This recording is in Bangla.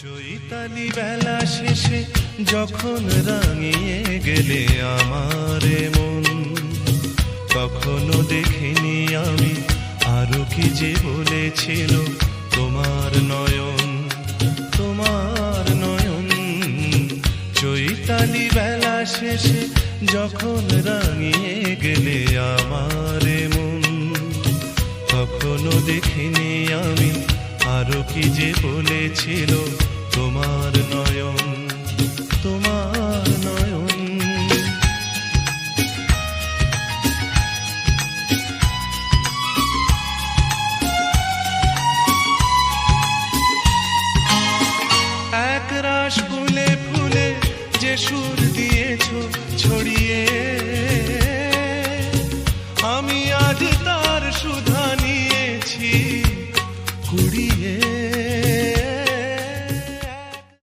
চৈতালি বেলা শেষে যখন রাঙিয়ে গেলে আমার মন, কখনো দেখিনি আমি আরো কি যে বলেছিল তোমার নয়ন, তোমার নয়ন। চৈতালি বেলা শেষে যখন রাঙিয়ে গেলে আমার মন, কখনো দেখিনি আমি আরো কি যে বলেছিল তোমার নয়ন, তোমার নয়ন। একরাশ ফুলে ফুলে যে সুর